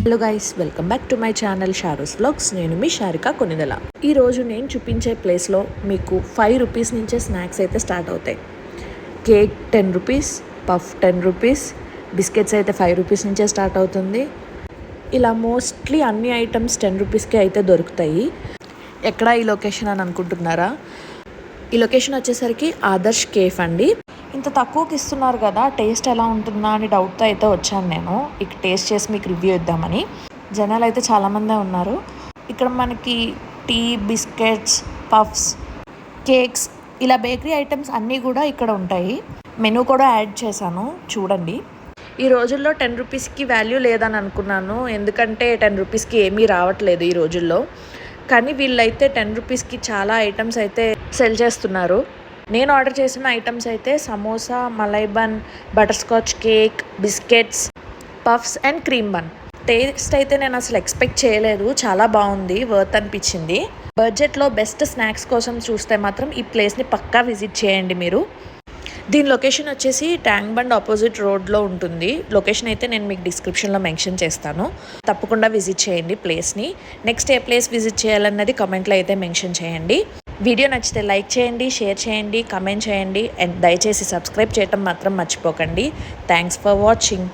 Hello guys, welcome back to my channel Sharu's vlogs. నేను మీ షారిక కొనిదెల. ఈరోజు నేను చూపించే ప్లేస్లో మీకు 5 రూపీస్ నుంచే స్నాక్స్ అయితే స్టార్ట్ అవుతాయి. Cake 10 rupees, puff 10 rupees, biscuits అయితే 5 రూపీస్ నుంచే స్టార్ట్ అవుతుంది. ఇలా మోస్ట్లీ అన్ని ఐటమ్స్ 10 రూపీస్కి అయితే దొరుకుతాయి. ఎక్కడ ఈ లొకేషన్ అని అనుకుంటున్నారా? ఈ లొకేషన్ వచ్చేసరికి ఆదర్శ్ కేఫ్ అండి. ఇంత తక్కువకి ఇస్తున్నారు కదా, టేస్ట్ ఎలా ఉంటుందా అని డౌట్తో అయితే వచ్చాను నేను. ఇక టేస్ట్ చేసి మీకు రివ్యూ ఇద్దామని. జనాలు అయితే చాలామందే ఉన్నారు. ఇక్కడ మనకి టీ, బిస్కెట్స్, పఫ్స్, కేక్స్, ఇలా బేకరీ ఐటమ్స్ అన్నీ కూడా ఇక్కడ ఉంటాయి. మెనూ కూడా యాడ్ చేశాను, చూడండి. ఈ రోజుల్లో 10 రూపీస్కి వాల్యూ లేదని అనుకున్నాను, ఎందుకంటే 10 రూపీస్కి ఏమీ రావట్లేదు ఈ రోజుల్లో. కానీ వీళ్ళైతే 10 రూపీస్కి చాలా ఐటమ్స్ అయితే సెల్ చేస్తున్నారు. నేను ఆర్డర్ చేసిన ఐటమ్స్ అయితే samosa, malai bun, butter scotch cake, biscuits, puffs and cream bun. Taste అయితే నేను అసలు ఎక్స్పెక్ట్ చేయలేదు, చాలా బాగుంది, వర్త్ అనిపించింది. బడ్జెట్లో బెస్ట్ స్నాక్స్ కోసం చూస్తే మాత్రం ఈ ప్లేస్ని పక్కా విజిట్ చేయండి మీరు. దీని లొకేషన్ వచ్చేసి ట్యాంక్ బండ్ ఆపోజిట్ రోడ్లో ఉంటుంది. లొకేషన్ అయితే నేను మీకు డిస్క్రిప్షన్లో మెన్షన్ చేస్తాను. తప్పకుండా విజిట్ చేయండి ప్లేస్ని. నెక్స్ట్ ఏ ప్లేస్ విజిట్ చేయాలన్నది కామెంట్లో అయితే మెన్షన్ చేయండి. వీడియో నచ్చితే లైక్ చేయండి, షేర్ చేయండి, కామెంట్ చేయండి అండ్ దయచేసి సబ్స్క్రైబ్ చేయటం మాత్రం మర్చిపోకండి. Thanks for watching.